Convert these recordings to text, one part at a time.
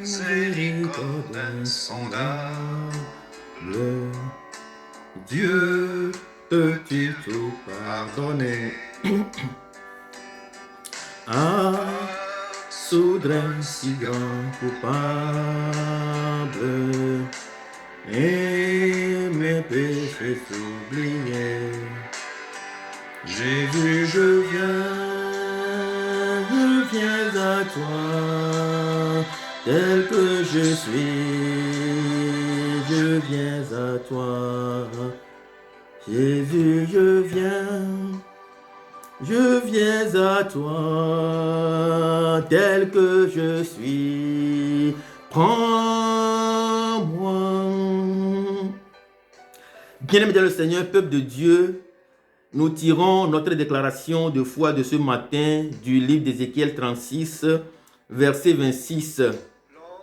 Miséricorde insondable, Dieu, peux-tu tout pardonner? Ah, souverain si grand coupable, et mes péchés s'oublier. Jésus, je viens à toi, tel que je suis, je viens à toi. Jésus, je viens à toi, tel que je suis, prends-moi. Bien-aimés dans le Seigneur, peuple de Dieu, nous tirons notre déclaration de foi de ce matin du livre d'Ézéchiel 36, verset 26.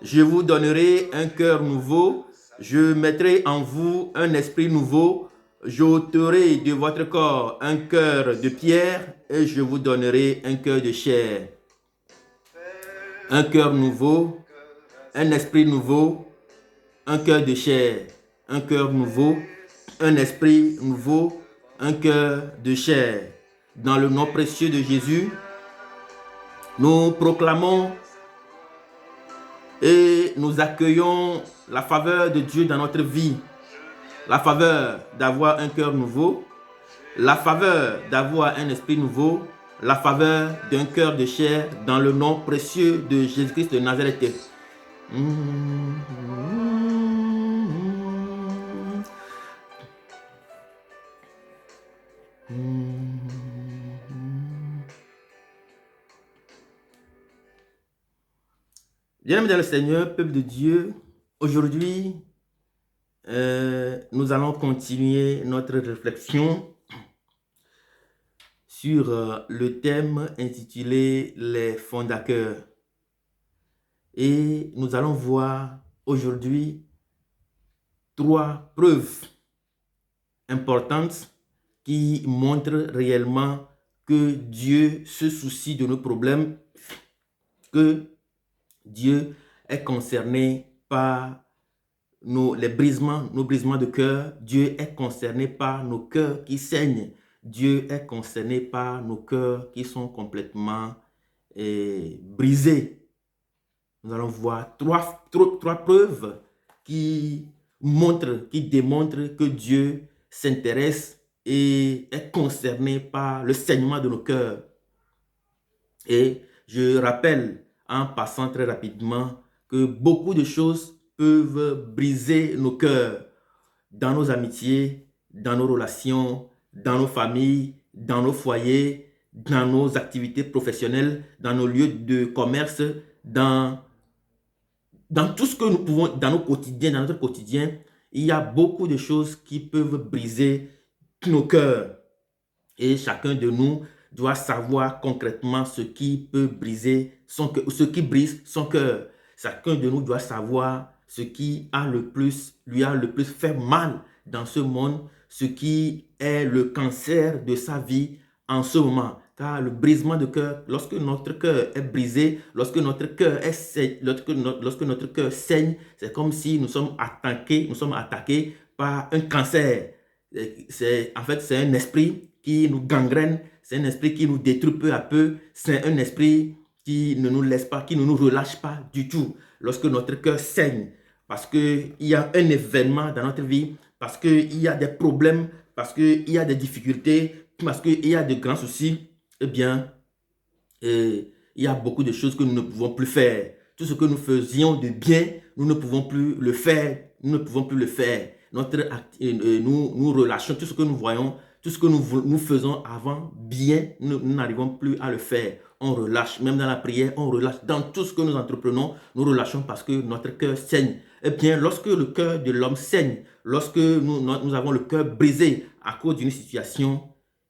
Je vous donnerai un cœur nouveau, je mettrai en vous un esprit nouveau, j'ôterai de votre corps un cœur de pierre et je vous donnerai un cœur de chair. Un cœur nouveau, un esprit nouveau, un cœur de chair. Un cœur nouveau, un esprit nouveau, un cœur de chair. Dans le nom précieux de Jésus, nous proclamons et nous accueillons la faveur de Dieu dans notre vie. La faveur d'avoir un cœur nouveau, la faveur d'avoir un esprit nouveau, la faveur d'un cœur de chair dans le nom précieux de Jésus-Christ de Nazareth. Bien-aimés dans le Seigneur, peuple de Dieu, aujourd'hui, nous allons continuer notre réflexion sur le thème intitulé « Les fondateurs ». Et nous allons voir aujourd'hui 3 preuves importantes qui montrent réellement que Dieu se soucie de nos problèmes, que Dieu est concerné par nos brisements de cœur. Dieu est concerné par nos cœurs qui saignent. Dieu est concerné par nos cœurs qui sont complètement brisés. Nous allons voir trois preuves qui démontrent que Dieu s'intéresse et est concerné par le saignement de nos cœurs. Et je rappelle en passant très rapidement que beaucoup de choses peuvent briser nos cœurs dans nos amitiés, dans nos relations, dans nos familles, dans nos foyers, dans nos activités professionnelles, dans nos lieux de commerce, dans tout ce que nous pouvons, dans notre quotidien, il y a beaucoup de choses qui peuvent briser nos cœurs. Et chacun de nous doit savoir concrètement ce qui peut briser ce qui brise son cœur. Chacun de nous doit savoir ce qui lui a le plus fait mal dans ce monde, ce qui est le cancer de sa vie en ce moment. Car le brisement de cœur, lorsque notre cœur est brisé, lorsque notre cœur saigne, c'est comme si nous sommes attaqués par un cancer. En fait, c'est un esprit qui nous gangrène, c'est un esprit qui nous détruit peu à peu, c'est un esprit qui ne nous laisse pas, qui ne nous relâche pas du tout. Lorsque notre cœur saigne, parce qu'il y a un événement dans notre vie, parce qu'il y a des problèmes, parce qu'il y a des difficultés, parce qu'il y a de grands soucis, eh bien, il y a beaucoup de choses que nous ne pouvons plus faire. Tout ce que nous faisions de bien, nous ne pouvons plus le faire. Nous relâchons tout ce que nous voyons, tout ce que nous faisons avant bien, nous n'arrivons plus à le faire. On relâche, même dans la prière, on relâche. Dans tout ce que nous entreprenons, nous relâchons parce que notre cœur saigne. Eh bien, lorsque le cœur de l'homme saigne, lorsque nous avons le cœur brisé à cause d'une situation,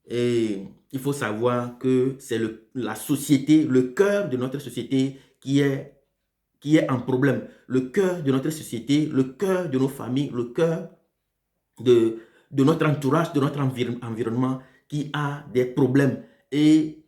et il faut savoir que c'est la société, le cœur de notre société qui qui est en problème. Le cœur de notre société, le cœur de nos familles, le cœur de notre entourage, de notre environnement qui a des problèmes. Et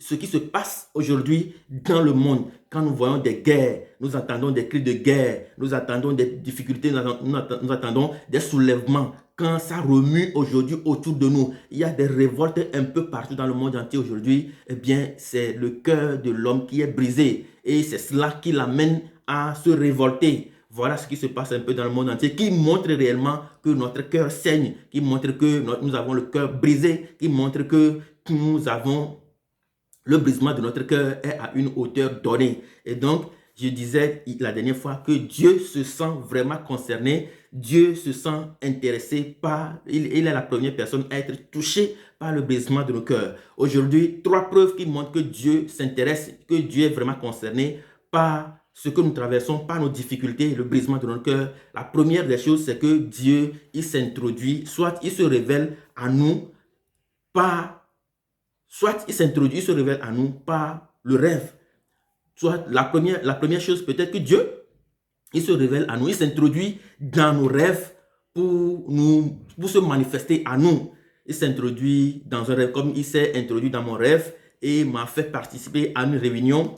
ce qui se passe aujourd'hui dans le monde, quand nous voyons des guerres, nous entendons des cris de guerre, nous attendons des difficultés, nous attendons des soulèvements. Quand ça remue aujourd'hui autour de nous, il y a des révoltes un peu partout dans le monde entier aujourd'hui, eh bien, c'est le cœur de l'homme qui est brisé. Et c'est cela qui l'amène à se révolter. Voilà ce qui se passe un peu dans le monde entier, qui montre réellement que notre cœur saigne, qui montre que nous avons le cœur brisé, qui montre que nous avons le brisement de notre cœur est à une hauteur donnée. Et donc, je disais la dernière fois que Dieu se sent vraiment concerné, Dieu se sent intéressé par, il est la première personne à être touché par le brisement de nos cœurs. Aujourd'hui, 3 preuves qui montrent que Dieu s'intéresse, que Dieu est vraiment concerné par ce que nous traversons, par nos difficultés, le brisement de notre cœur. La première des choses, c'est que Dieu, il s'introduit, soit il se révèle à nous soit il s'introduit, il se révèle à nous par le rêve. Soit la première chose, peut-être que Dieu, il se révèle à nous, il s'introduit dans nos rêves pour se manifester à nous. Il s'introduit dans un rêve, comme il s'est introduit dans mon rêve et m'a fait participer à une réunion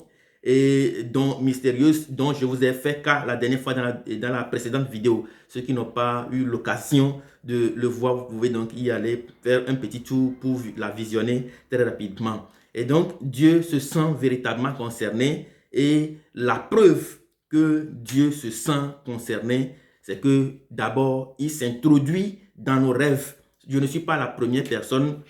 mystérieuse dont je vous ai fait cas la dernière fois dans la précédente vidéo. Ceux qui n'ont pas eu l'occasion de le voir, vous pouvez donc y aller faire un petit tour pour la visionner très rapidement. Et donc, Dieu se sent véritablement concerné et la preuve que Dieu se sent concerné, c'est que d'abord, il s'introduit dans nos rêves. Je ne suis pas la première personne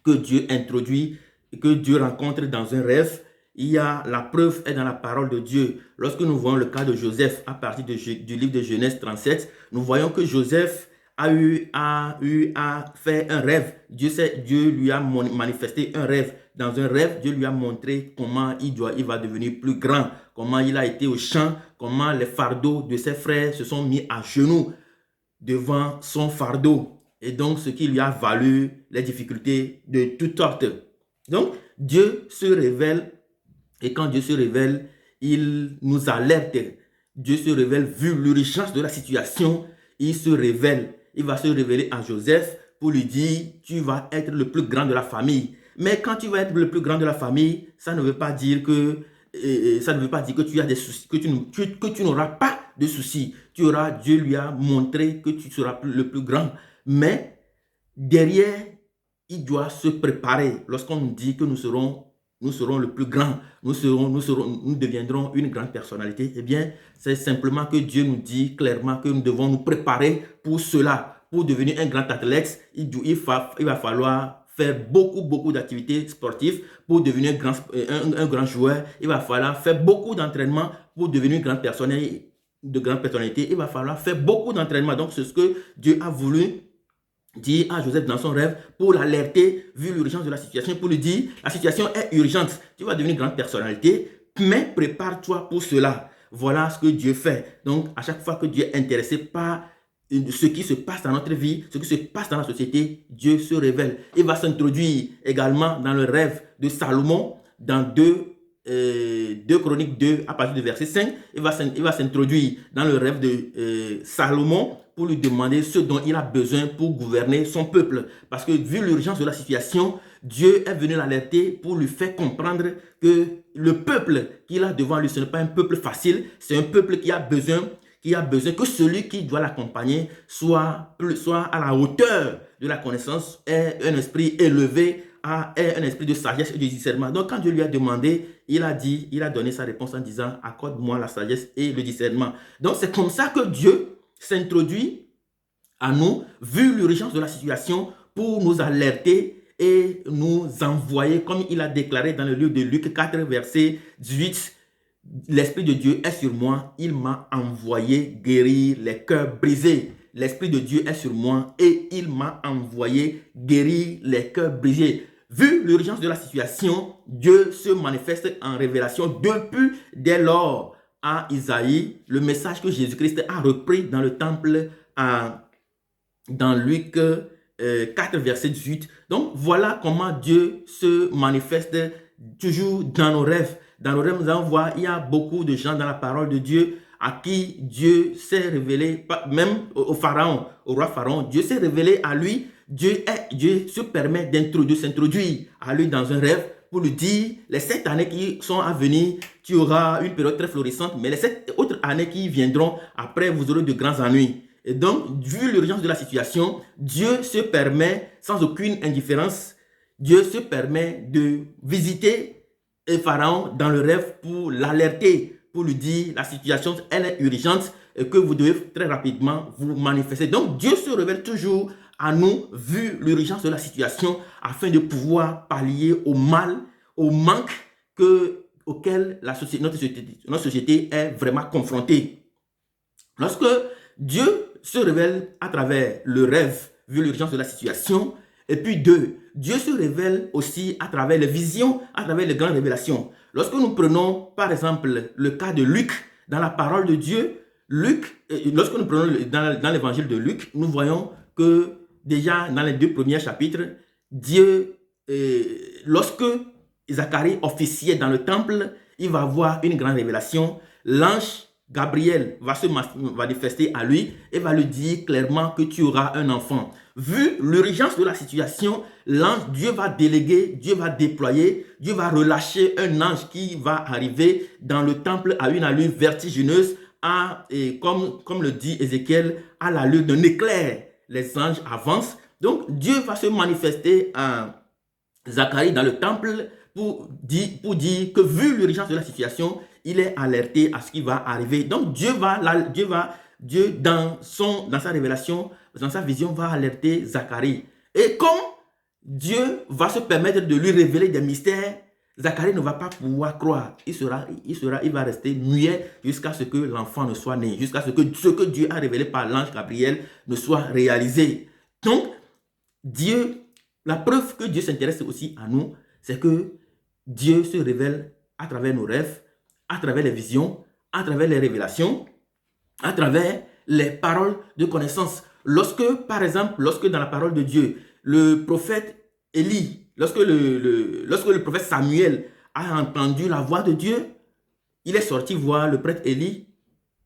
que Dieu introduit, que Dieu rencontre dans un rêve. La preuve est dans la parole de Dieu. Lorsque nous voyons le cas de Joseph à partir du livre de Genèse 37, nous voyons que Joseph a fait un rêve. Dieu lui a manifesté un rêve. Dans un rêve, Dieu lui a montré comment il va devenir plus grand, comment il a été au champ, comment les fardeaux de ses frères se sont mis à genoux devant son fardeau. Et donc, ce qui lui a valu les difficultés de toutes sortes. Donc, Dieu se révèle. Et quand Dieu se révèle, il nous alerte. Dieu se révèle, vu l'urgence de la situation, il se révèle. Il va se révéler à Joseph pour lui dire, tu vas être le plus grand de la famille. Mais quand tu vas être le plus grand de la famille, ça ne veut pas dire que tu as des soucis, que tu n'auras pas de soucis. Dieu lui a montré que tu seras le plus grand. Mais derrière, il doit se préparer. Lorsqu'on nous dit que nous serons le plus grand, nous deviendrons une grande personnalité, eh bien, c'est simplement que Dieu nous dit clairement que nous devons nous préparer pour cela. Pour devenir un grand athlète, il va falloir faire beaucoup d'activités sportives. Pour devenir un grand joueur, il va falloir faire beaucoup d'entraînement. Pour devenir une grande personnalité, il va falloir faire beaucoup d'entraînement. Donc, c'est ce que Dieu a voulu dire à Joseph dans son rêve pour l'alerter, vu l'urgence de la situation, pour lui dire, la situation est urgente, tu vas devenir une grande personnalité, mais prépare-toi pour cela. Voilà ce que Dieu fait. Donc, à chaque fois que Dieu est intéressé par ce qui se passe dans notre vie, ce qui se passe dans la société, Dieu se révèle. Il va s'introduire également dans le rêve de Salomon, dans 2 Chroniques 2, à partir du verset 5. Il va s'introduire dans le rêve de Salomon, pour lui demander ce dont il a besoin pour gouverner son peuple. Parce que vu l'urgence de la situation, Dieu est venu l'alerter pour lui faire comprendre que le peuple qu'il a devant lui, ce n'est pas un peuple facile, c'est un peuple qui a besoin que celui qui doit l'accompagner soit à la hauteur de la connaissance, ait un esprit élevé, ait un esprit de sagesse et de discernement. Donc quand Dieu lui a demandé, il a donné sa réponse en disant, accorde-moi la sagesse et le discernement. Donc c'est comme ça que Dieu s'introduit à nous, vu l'urgence de la situation, pour nous alerter et nous envoyer, comme il a déclaré dans le livre de Luc 4, verset 18, l'Esprit de Dieu est sur moi, il m'a envoyé guérir les cœurs brisés. L'Esprit de Dieu est sur moi et il m'a envoyé guérir les cœurs brisés. Vu l'urgence de la situation, Dieu se manifeste en révélation depuis dès lors à Isaïe, le message que Jésus-Christ a repris dans le temple dans Luc 4, verset 18. Donc, voilà comment Dieu se manifeste toujours dans nos rêves. Dans le rêve, nous allons voir, il y a beaucoup de gens dans la parole de Dieu à qui Dieu s'est révélé, même au Pharaon, au roi Pharaon, Dieu s'est révélé à lui. Dieu se permet s'introduire à lui dans un rêve pour lui dire, les 7 années qui sont à venir, tu auras une période très florissante, mais les 7 autres années qui viendront, après, vous aurez de grands ennuis. Et donc, vu l'urgence de la situation, Dieu se permet, sans aucune indifférence, Dieu se permet de visiter Pharaon dans le rêve pour l'alerter, pour lui dire la situation, elle est urgente et que vous devez très rapidement vous manifester. Donc, Dieu se révèle toujours à nous, vu l'urgence de la situation, afin de pouvoir pallier au mal, au manque auquel notre société est vraiment confrontée. Lorsque Dieu se révèle à travers le rêve, vu l'urgence de la situation, et puis 2, Dieu se révèle aussi à travers les visions, à travers les grandes révélations. Lorsque nous prenons par exemple le cas de Luc, dans la parole de Dieu, lorsque nous prenons dans l'évangile de Luc, nous voyons que déjà dans les 2 premiers chapitres, Dieu, lorsque Zacharie officiait dans le temple, il va avoir une grande révélation. L'ange Gabriel va se manifester à lui et va lui dire clairement que tu auras un enfant. Vu l'urgence de la situation, l'ange, Dieu va déléguer, Dieu va déployer, Dieu va relâcher un ange qui va arriver dans le temple à une allure vertigineuse, et comme le dit Ézéchiel, à l'allure d'un éclair. Les anges avancent. Donc Dieu va se manifester à Zacharie dans le temple pour dire que vu l'urgence de la situation, il est alerté à ce qui va arriver. Donc Dieu dans sa révélation, dans sa vision, va alerter Zacharie. Et comme Dieu va se permettre de lui révéler des mystères, Zacharie ne va pas pouvoir croire. Il va rester muet jusqu'à ce que l'enfant ne soit né, jusqu'à ce que Dieu a révélé par l'ange Gabriel ne soit réalisé. Donc, la preuve que Dieu s'intéresse aussi à nous, c'est que Dieu se révèle à travers nos rêves, à travers les visions, à travers les révélations, à travers les paroles de connaissance. Par exemple, lorsque dans la parole de Dieu, le prophète Élie, lorsque le prophète Samuel a entendu la voix de Dieu, il est sorti voir le prêtre Élie,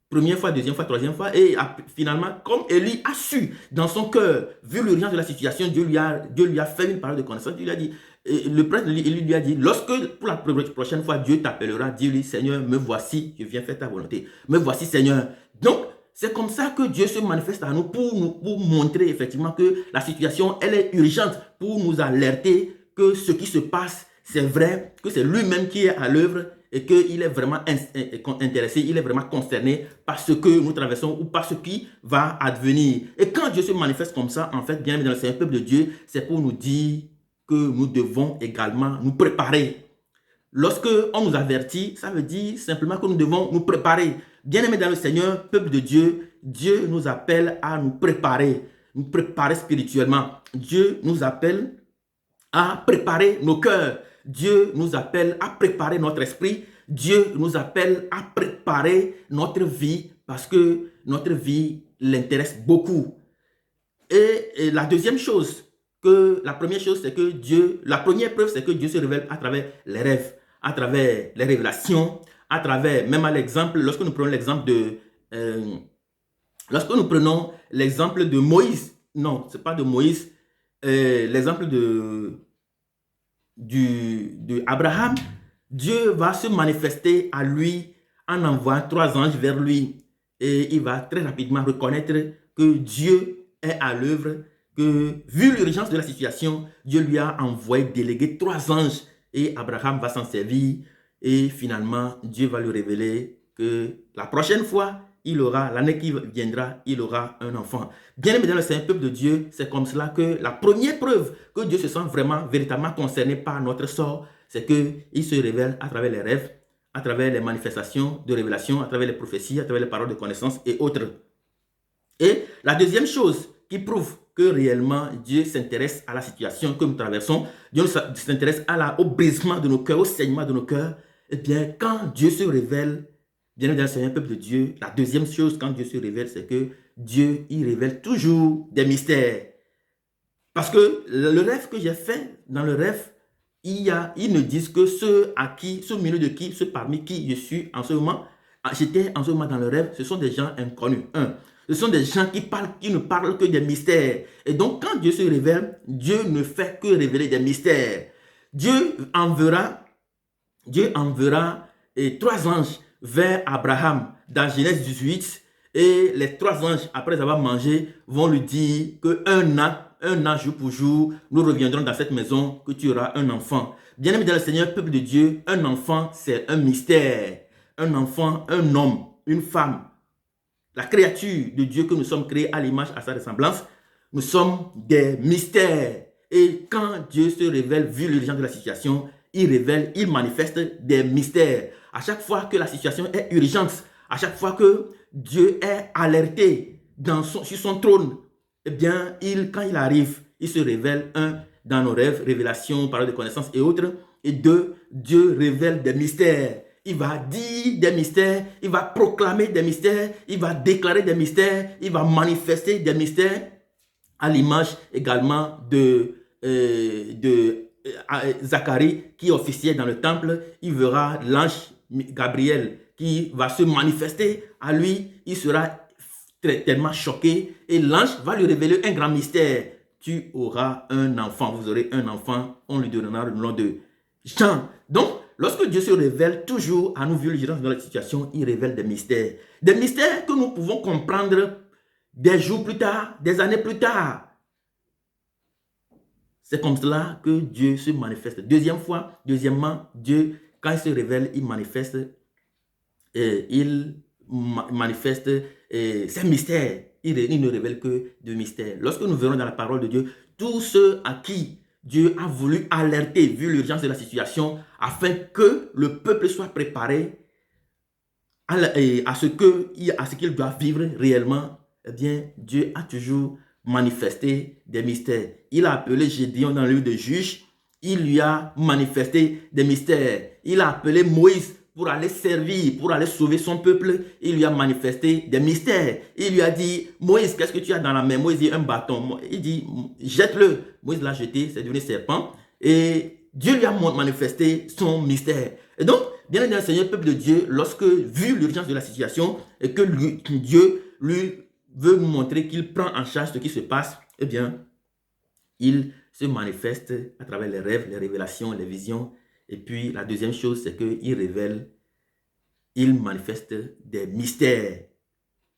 première fois, deuxième fois, troisième fois, et finalement, comme Élie a su dans son cœur, vu l'urgence de la situation, Dieu lui a fait une parole de connaissance. Dieu lui a dit, le prêtre Élie lui a dit, lorsque pour la prochaine fois Dieu t'appellera, dis-lui, Seigneur, me voici, je viens faire ta volonté. Me voici, Seigneur. Donc, c'est comme ça que Dieu se manifeste à nous pour montrer effectivement que la situation, elle est urgente, pour nous alerter que ce qui se passe, c'est vrai, que c'est lui-même qui est à l'œuvre et qu'il est vraiment intéressé, il est vraiment concerné par ce que nous traversons ou par ce qui va advenir. Et quand Dieu se manifeste comme ça, en fait, bien évidemment, c'est un peuple de Dieu, c'est pour nous dire que nous devons également nous préparer. Lorsque on nous avertit, ça veut dire simplement que nous devons nous préparer. Bien-aimés dans le Seigneur, peuple de Dieu, Dieu nous appelle à nous préparer spirituellement. Dieu nous appelle à préparer nos cœurs. Dieu nous appelle à préparer notre esprit. Dieu nous appelle à préparer notre vie parce que notre vie l'intéresse beaucoup. Et la première chose, c'est que la première preuve, c'est que Dieu se révèle à travers les rêves, à travers les révélations, à travers, même à l'exemple, lorsque nous prenons l'exemple de Moïse, non, c'est pas de Moïse, l'exemple de Abraham, Dieu va se manifester à lui en envoyant 3 anges vers lui et il va très rapidement reconnaître que Dieu est à l'œuvre, que vu l'urgence de la situation, Dieu lui a envoyé déléguer 3 anges et Abraham va s'en servir et finalement Dieu va lui révéler que la prochaine fois, l'année qui viendra, il aura un enfant. Bien aimé dans le Seigneur, peuple de Dieu, c'est comme cela que la première preuve que Dieu se sent véritablement concerné par notre sort, c'est qu'il se révèle à travers les rêves, à travers les manifestations de révélation, à travers les prophéties, à travers les paroles de connaissance et autres. Et la deuxième chose qui prouve que réellement Dieu s'intéresse à la situation que nous traversons, Dieu s'intéresse au brisement de nos cœurs, au saignement de nos cœurs, eh bien, quand Dieu se révèle, bien évidemment, c'est un peuple de Dieu. La deuxième chose, quand Dieu se révèle, c'est que Dieu, il révèle toujours des mystères. Parce que le rêve que j'ai fait, dans le rêve, ils ne disent que ceux milieu de qui, ceux parmi qui je suis en ce moment, j'étais en ce moment dans le rêve, ce sont des gens inconnus. Ce sont des gens qui ne parlent que des mystères. Et donc, quand Dieu se révèle, Dieu ne fait que révéler des mystères. Dieu enverra 3 anges vers Abraham dans Genèse 18. Et les 3 anges, après avoir mangé, vont lui dire qu'un an jour pour jour, nous reviendrons dans cette maison, que tu auras un enfant. Bien-aimé dans le Seigneur, peuple de Dieu, un enfant, c'est un mystère. Un enfant, un homme, une femme, la créature de Dieu que nous sommes créés à l'image, à sa ressemblance, nous sommes des mystères. Et quand Dieu se révèle, vu l'urgence de la situation, il manifeste des mystères. À chaque fois que la situation est urgente, à chaque fois que Dieu est alerté sur son trône, eh bien, quand il arrive, il se révèle, dans nos rêves, révélations, paroles de connaissance et autres, et Dieu révèle des mystères. Il va dire des mystères, il va proclamer des mystères, il va déclarer des mystères, il va manifester des mystères à l'image également de Zacharie qui officiait dans le temple. Il verra l'ange Gabriel qui va se manifester à lui. Il sera tellement choqué et l'ange va lui révéler un grand mystère. Tu auras un enfant, vous aurez un enfant, on lui donnera le nom de Jean. Donc, lorsque Dieu se révèle toujours à nous, vu l'urgence de la situation, il révèle des mystères. Des mystères que nous pouvons comprendre des jours plus tard, des années plus tard. C'est comme cela que Dieu se manifeste. Deuxièmement, Dieu, quand il se révèle, il manifeste ses mystères. Il ne révèle que de mystères. Lorsque nous verrons dans la parole de Dieu, tous ceux à qui Dieu a voulu alerter, vu l'urgence de la situation, afin que le peuple soit préparé à ce qu'il doit vivre réellement, eh bien, Dieu a toujours manifesté des mystères. Il a appelé Gédéon dans le livre de Juges, il lui a manifesté des mystères. Il a appelé Moïse pour aller servir, pour aller sauver son peuple. Il lui a manifesté des mystères. Il lui a dit, Moïse, qu'est-ce que tu as dans la main? Moïse dit, un bâton. Il dit, jette-le. Moïse l'a jeté, c'est devenu serpent. Et Dieu lui a manifesté son mystère. Et donc, bien évidemment, Seigneur, peuple de Dieu, lorsque, vu l'urgence de la situation, et que Dieu lui veut nous montrer qu'il prend en charge ce qui se passe, eh bien, il se manifeste à travers les rêves, les révélations, les visions. Et puis, la deuxième chose, c'est qu'il manifeste des mystères.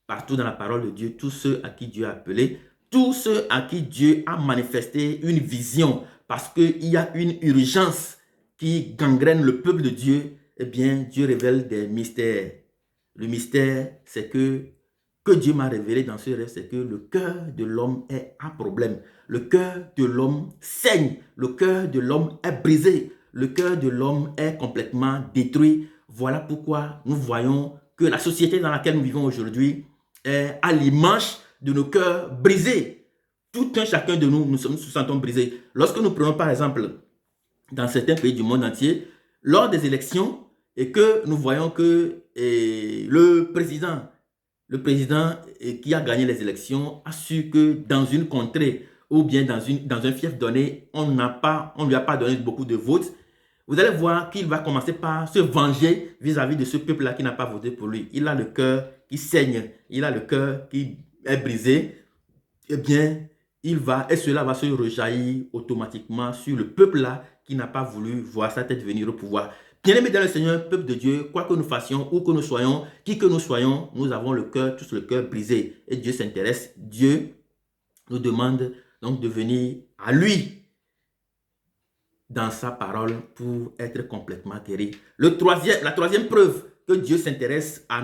Partout dans la parole de Dieu, tous ceux à qui Dieu a appelé, tous ceux à qui Dieu a manifesté une vision, parce qu'il y a une urgence qui gangrène le peuple de Dieu, eh bien, Dieu révèle des mystères. Le mystère, c'est que Dieu m'a révélé dans ce rêve, c'est que le cœur de l'homme est un problème. Le cœur de l'homme saigne. Le cœur de l'homme est brisé. Le cœur de l'homme est complètement détruit. Voilà pourquoi nous voyons que la société dans laquelle nous vivons aujourd'hui est à l'image de nos cœurs brisés. Tout un chacun de nous, nous sentons brisés. Lorsque nous prenons par exemple, dans certains pays du monde entier, lors des élections, et que nous voyons que le président qui a gagné les élections a su que dans une contrée ou bien dans un fief donné, on ne lui a pas donné beaucoup de votes. Vous allez voir qu'il va commencer par se venger vis-à-vis de ce peuple-là qui n'a pas voté pour lui. Il a le cœur qui saigne, il a le cœur qui est brisé. Eh bien, cela va se rejaillir automatiquement sur le peuple-là qui n'a pas voulu voir sa tête venir au pouvoir. Bien-aimés dans le Seigneur, peuple de Dieu, quoi que nous fassions, où que nous soyons, qui que nous soyons, nous avons tous le cœur brisé. Et Dieu s'intéresse. Dieu nous demande donc de venir à lui dans sa parole pour être complètement guéri. La troisième preuve que Dieu s'intéresse à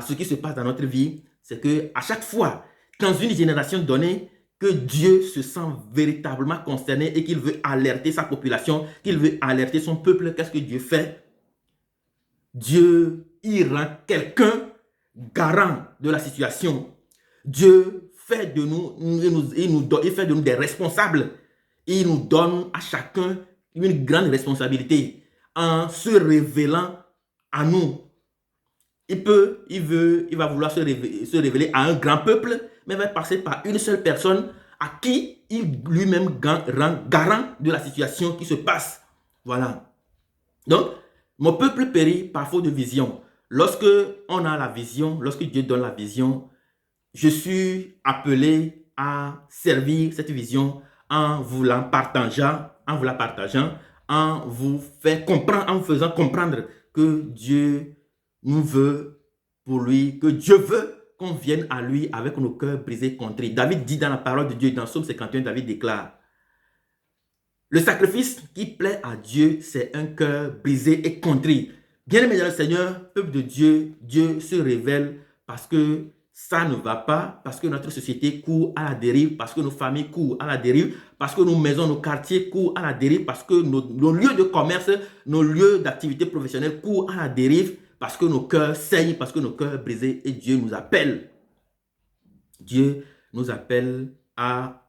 ce qui se passe dans notre vie, c'est que à chaque fois, dans une génération donnée, que Dieu se sent véritablement concerné et qu'il veut alerter sa population, qu'il veut alerter son peuple, qu'est-ce que Dieu fait? Dieu, il rend quelqu'un garant de la situation. Dieu fait de nous, il fait de nous des responsables. Il nous donne à chacun une grande responsabilité en se révélant à nous. Il va vouloir se révéler à un grand peuple, mais va passer par une seule personne à qui il lui-même rend garant de la situation qui se passe. Voilà. Donc, mon peuple périt par faute de vision. Lorsque on a la vision, lorsque Dieu donne la vision, je suis appelé à servir cette vision en vous la partageant, en vous faisant comprendre que Dieu nous veut pour lui, que Dieu veut qu'on vienne à lui avec nos cœurs brisés contre lui. David dit dans la parole de Dieu, dans Psaume 51, David déclare: le sacrifice qui plaît à Dieu, c'est un cœur brisé et contrit. Bien-aimé dans le Seigneur, peuple de Dieu, Dieu se révèle parce que ça ne va pas, parce que notre société court à la dérive, parce que nos familles courent à la dérive, parce que nos maisons, nos quartiers courent à la dérive, parce que nos lieux de commerce, nos lieux d'activité professionnelle courent à la dérive, parce que nos cœurs saignent, parce que nos cœurs brisés, et Dieu nous appelle. Dieu nous appelle à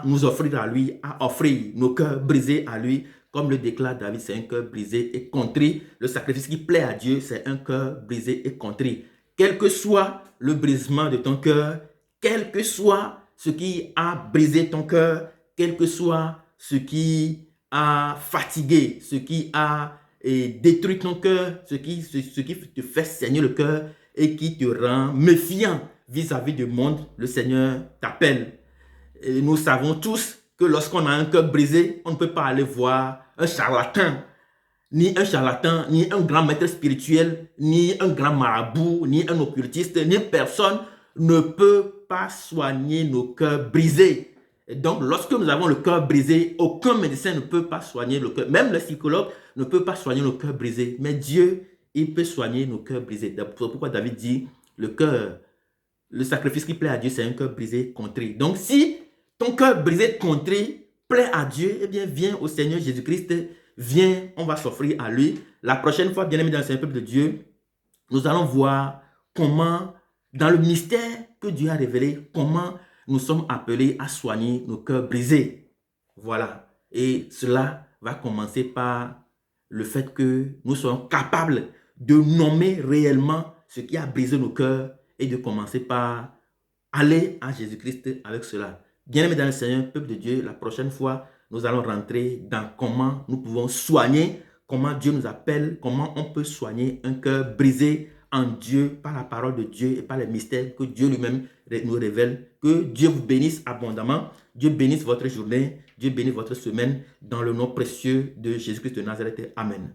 nous offrir à lui, à offrir nos cœurs brisés à lui. Comme le déclare David, c'est un cœur brisé et contrit. Le sacrifice qui plaît à Dieu, c'est un cœur brisé et contrit. Quel que soit le brisement de ton cœur, quel que soit ce qui a brisé ton cœur, quel que soit ce qui a fatigué, ce qui a détruit ton cœur, ce qui te fait saigner le cœur et qui te rend méfiant vis-à-vis du monde, le Seigneur t'appelle. Et nous savons tous que lorsqu'on a un cœur brisé, on ne peut pas aller voir un charlatan, ni un grand maître spirituel, ni un grand marabout, ni un occultiste, ni personne ne peut pas soigner nos cœurs brisés. Et donc, lorsque nous avons le cœur brisé, aucun médecin ne peut pas soigner le cœur. Même le psychologue ne peut pas soigner nos cœurs brisés. Mais Dieu, il peut soigner nos cœurs brisés. C'est pourquoi David dit, le sacrifice qui plaît à Dieu, c'est un cœur brisé, contrit. Donc, si ton cœur brisé, contrit, plaît à Dieu, eh bien, viens au Seigneur Jésus-Christ, viens, on va s'offrir à lui. La prochaine fois, bien aimé dans le Seigneur peuple de Dieu, nous allons voir comment, dans le mystère que Dieu a révélé, comment nous sommes appelés à soigner nos cœurs brisés. Voilà. Et cela va commencer par le fait que nous soyons capables de nommer réellement ce qui a brisé nos cœurs et de commencer par aller à Jésus-Christ avec cela. Bien-aimés dans le Seigneur, peuple de Dieu, la prochaine fois, nous allons rentrer dans comment nous pouvons soigner, comment Dieu nous appelle, comment on peut soigner un cœur brisé en Dieu par la parole de Dieu et par les mystères que Dieu lui-même nous révèle. Que Dieu vous bénisse abondamment. Dieu bénisse votre journée. Dieu bénisse votre semaine dans le nom précieux de Jésus-Christ de Nazareth. Amen.